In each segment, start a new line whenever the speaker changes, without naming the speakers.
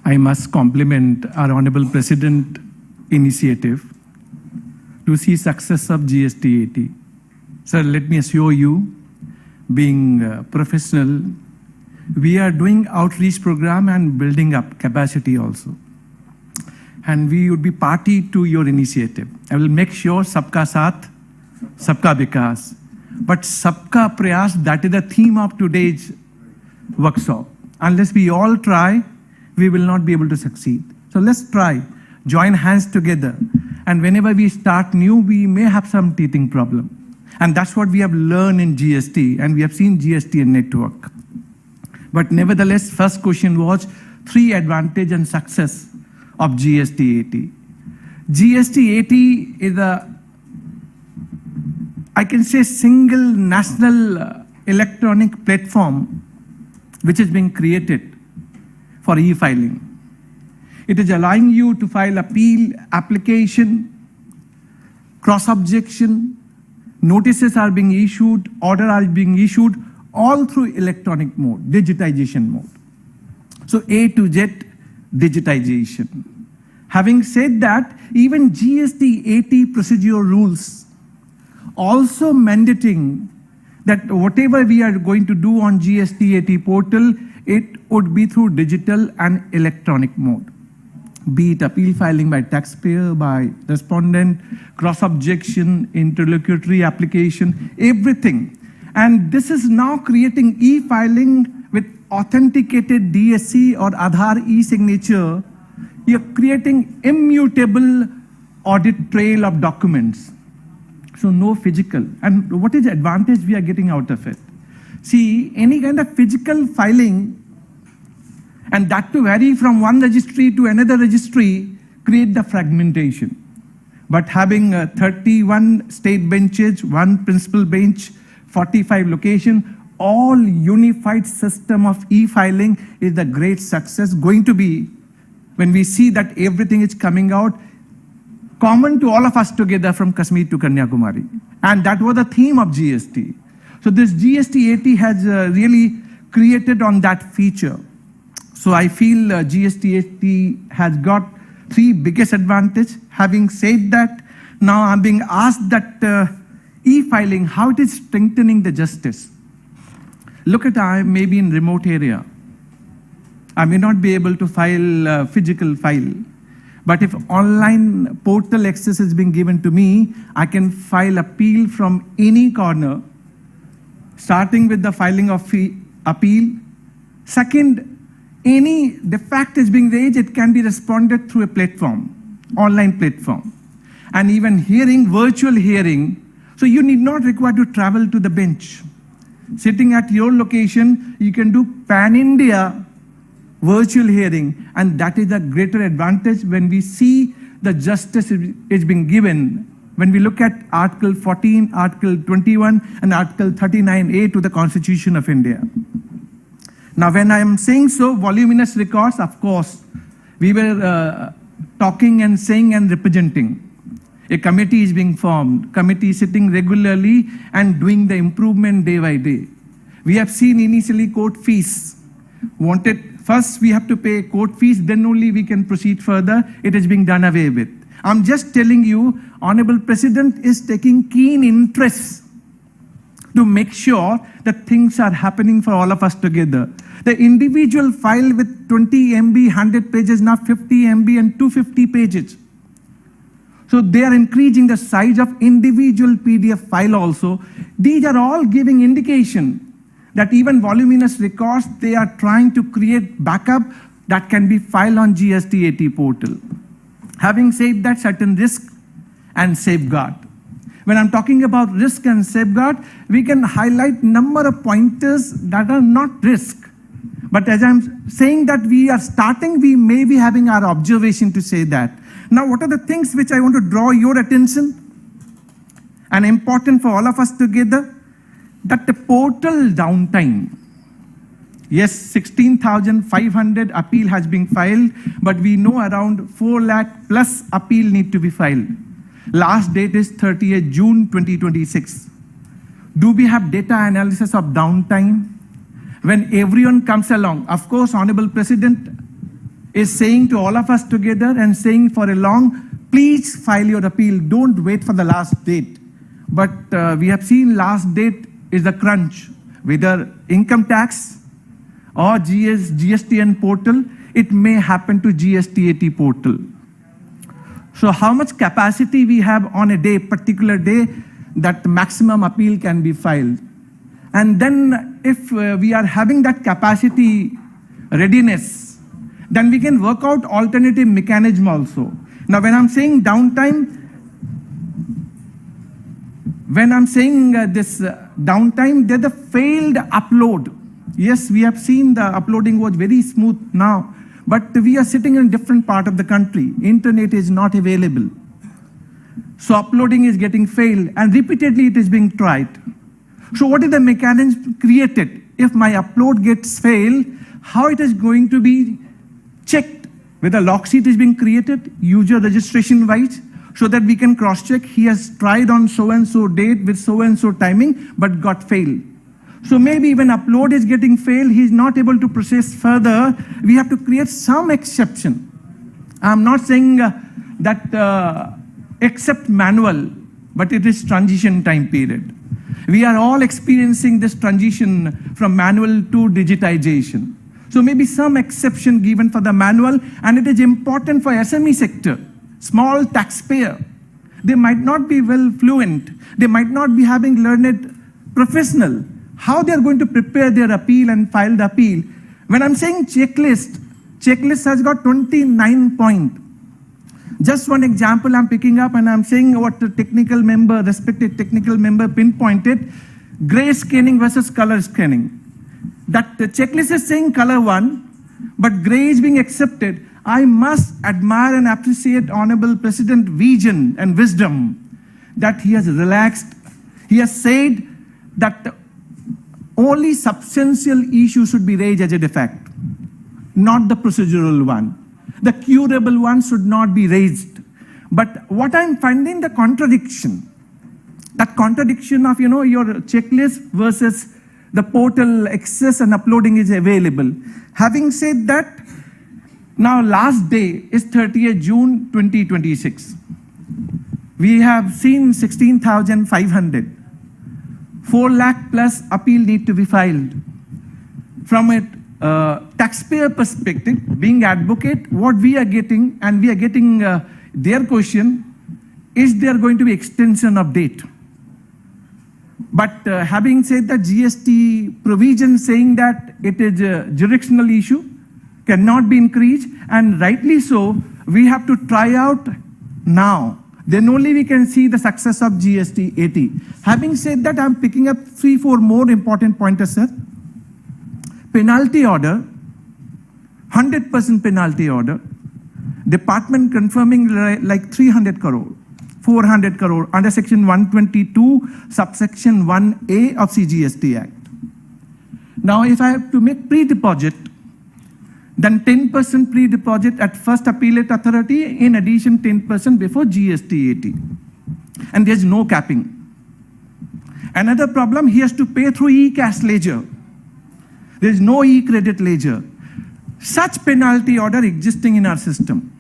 I must compliment our Honorable President initiative to see success of GSTAT. Sir, let me assure you, being professional, we are doing outreach program and building up capacity also. And we would be party to your initiative. I will make sure Sabka Saath, Sabka Vikas. But Sabka Prayas, that is the theme of today's workshop. Unless we all try, we will not be able to succeed. So let's try, join hands together. And whenever we start new, we may have some teething problem. And that's what we have learned in GST, and we have seen GSTN network. But nevertheless, first question was 3 advantage and success of GSTAT. GSTAT is I can say, single national electronic platform which is being created for e-filing. It is allowing you to file appeal, application, cross-objection, notices are being issued, order are being issued, all through electronic mode, digitization mode. So A to Z digitization. Having said that, even GSTAT procedure rules also mandating that whatever we are going to do on GSTAT portal, it would be through digital and electronic mode. Be it appeal filing by taxpayer, by respondent, cross-objection, interlocutory application, everything. And this is now creating e-filing with authenticated DSC or Aadhaar e-signature. You're creating immutable audit trail of documents. So no physical. And what is the advantage we are getting out of it? See, any kind of physical filing, and that to vary from one registry to another registry, create the fragmentation. But having 31 state benches, 1 principal bench, 45 location, all unified system of e-filing is the great success going to be when we see that everything is coming out common to all of us together from Kashmir to Kanyakumari. And that was the theme of GST. So this GSTAT has really created on that feature. So I feel GSTAT has got 3 biggest advantages. Having said that, now I'm being asked that e-filing, how it is strengthening the justice. Look at I may be in remote area. I may not be able to file physical file. But if online portal access is being given to me, I can file appeal from any corner, starting with the filing of appeal. Second, any defect is being raised, it can be responded through a platform, online platform. And even hearing, virtual hearing, so you need not require to travel to the bench. Sitting at your location, you can do pan-India virtual hearing, and that is a greater advantage when we see the justice is being given. When we look at Article 14, Article 21, and Article 39A to the Constitution of India. Now, when I am saying so, voluminous records, of course, we were talking and saying and representing. A committee is being formed, committee sitting regularly and doing the improvement day by day. We have seen initially court fees. First we have to pay court fees, then only we can proceed further. It is being done away with. I'm just telling you, Honorable President is taking keen interest to make sure that things are happening for all of us together. The individual file with 20 MB, 100 pages, now 50 MB and 250 pages. So they are increasing the size of individual PDF file also. These are all giving indication that even voluminous records, they are trying to create backup that can be filed on GSTAT portal. Having said that, certain risk and safeguard. When I'm talking about risk and safeguard, we can highlight number of pointers that are not risk. But as I'm saying that we are starting, we may be having our observation to say that. Now, what are the things which I want to draw your attention? And important for all of us together, that the portal downtime. Yes, 16,500 appeal has been filed, but we know around 4 lakh plus appeal need to be filed. Last date is 30th June 2026. Do we have data analysis of downtime? When everyone comes along, of course, Honorable President is saying to all of us together and saying for a long, please file your appeal, don't wait for the last date. But we have seen last date is the crunch, whether income tax or GSTN portal, it may happen to GSTAT portal. So how much capacity we have on a day, particular day, that maximum appeal can be filed. And then if we are having that capacity readiness, then we can work out alternative mechanism also. Now when I'm saying downtime, downtime, there's a failed upload. Yes, we have seen the uploading was very smooth now, but we are sitting in a different part of the country. Internet is not available. So uploading is getting failed and repeatedly it is being tried. So what is the mechanism created? If my upload gets failed, how it is going to be checked? Whether log sheet is being created, user registration wise, so that we can cross check he has tried on so-and-so date with so-and-so timing, but got failed. So maybe when upload is getting failed, he is not able to process further. We have to create some exception. I'm not saying that except manual, but it is transition time period. We are all experiencing this transition from manual to digitization. So maybe some exception given for the manual, and it is important for SME sector, small taxpayer. They might not be well fluent. They might not be having learned professional. How they are going to prepare their appeal and file the appeal. When I'm saying checklist has got 29 points. Just one example I'm picking up and I'm saying what the respected technical member pinpointed, gray scanning versus color scanning. That the checklist is saying color 1, but gray is being accepted. I must admire and appreciate Honorable President vision and wisdom that he has relaxed. He has said that only substantial issue should be raised as a defect, not the procedural one. The curable one should not be raised. But what I'm finding the contradiction, that contradiction of your checklist versus the portal access and uploading is available. Having said that, now last day is 30th June 2026. We have seen 16,500. 4 lakh plus appeal need to be filed. From a taxpayer perspective, being advocate, what we are getting, and we are getting their question, is there going to be extension of date? But having said that, GST provision saying that it is a jurisdictional issue, cannot be increased, and rightly so, we have to try out now. Then only we can see the success of GSTAT. Having said that, I'm picking up 3-4 more important pointers, sir. Penalty order, 100% penalty order. Department confirming like 300 crore, 400 crore under section 122, subsection 1A of CGST Act. Now, if I have to make pre-deposit, then 10% pre-deposit at first appellate authority, in addition 10% before GSTAT. And there's no capping. Another problem, he has to pay through e-cash ledger. There's no e-credit ledger. Such penalty order existing in our system.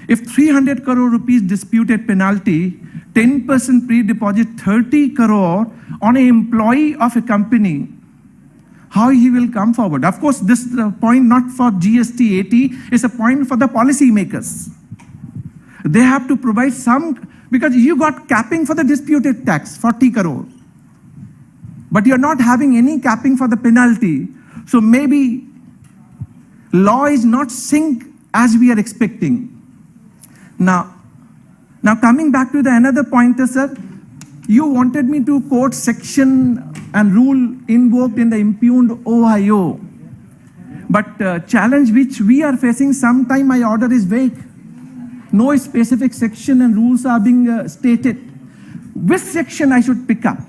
If 300 crore rupees disputed penalty, 10% pre-deposit 30 crore on an employee of a company, how he will come forward? Of course, this point not for GSTAT, is a point for the policy makers. They have to provide some, because you got capping for the disputed tax, 40 crore. But you're not having any capping for the penalty. So maybe law is not synced as we are expecting. Now coming back to the another pointer, sir, you wanted me to quote section and rule invoked in the impugned OIO. But challenge which we are facing, sometime my order is vague. No specific section and rules are being stated. Which section I should pick up?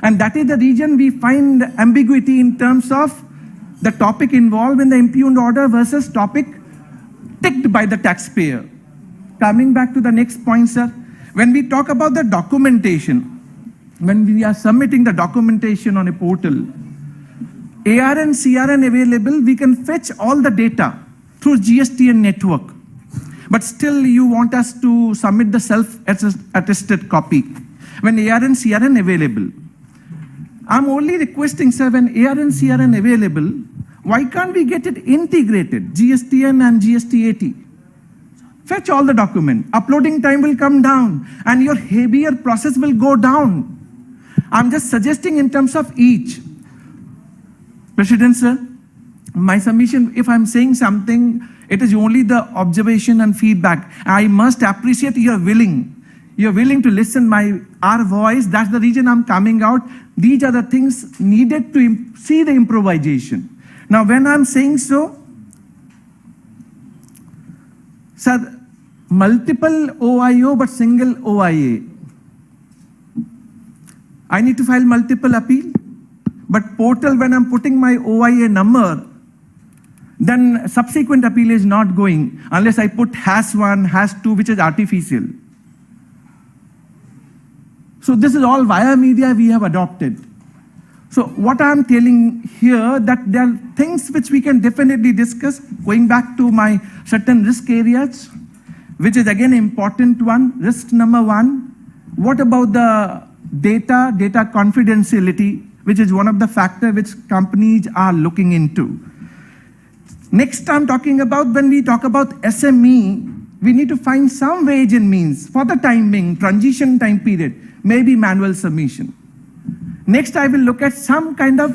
And that is the region we find ambiguity in terms of the topic involved in the impugned order versus topic ticked by the taxpayer. Coming back to the next point, sir, when we talk about the documentation, when we are submitting the documentation on a portal, ARN, CRN available, we can fetch all the data. through GSTN network. But still you want us to submit the self-attested copy when ARN, CRN available. I'm only requesting, sir, when ARN, CRN available, why can't we get it integrated, GSTN and GSTAT? Fetch all the document. Uploading time will come down and your heavier process will go down. I'm just suggesting in terms of each. President, sir, my submission, if I'm saying something, it is only the observation and feedback. I must appreciate you're willing. You're willing to listen our voice. That's the reason I'm coming out. These are the things needed to see the improvisation. Now, when I'm saying so, sir, multiple OIO but single OIA. I need to file multiple appeal, but portal, when I'm putting my OIA number, then subsequent appeal is not going unless I put #1, #2, which is artificial. So this is all via media we have adopted. So what I'm telling here, that there are things which we can definitely discuss, going back to my certain risk areas, which is again important one. Risk number 1, what about the data confidentiality, which is one of the factors which companies are looking into. Next, I'm talking about when we talk about SME, we need to find some ways and means for the timing, transition time period, maybe manual submission. Next, I will look at some kind of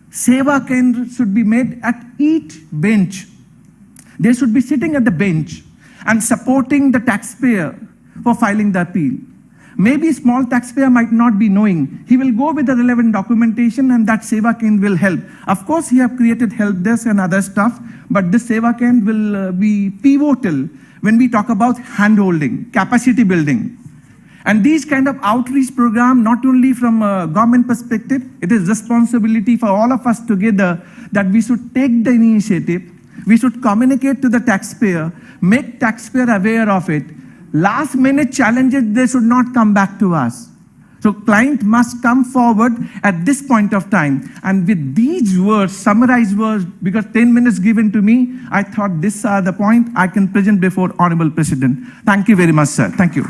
seva kendra should be made at each bench. They should be sitting at the bench and supporting the taxpayer for filing the appeal. Maybe small taxpayer might not be knowing. He will go with the relevant documentation and that seva kendra will help. Of course, we have created help desk and other stuff, but this seva kendra will be pivotal when we talk about handholding, capacity building. And these kind of outreach program, not only from a government perspective, it is responsibility for all of us together that we should take the initiative. We should communicate to the taxpayer, make taxpayer aware of it. Last minute challenges, they should not come back to us. So client must come forward at this point of time. And with these words, summarized words, because 10 minutes given to me, I thought this are the point I can present before Honorable President. Thank you very much, sir. Thank you.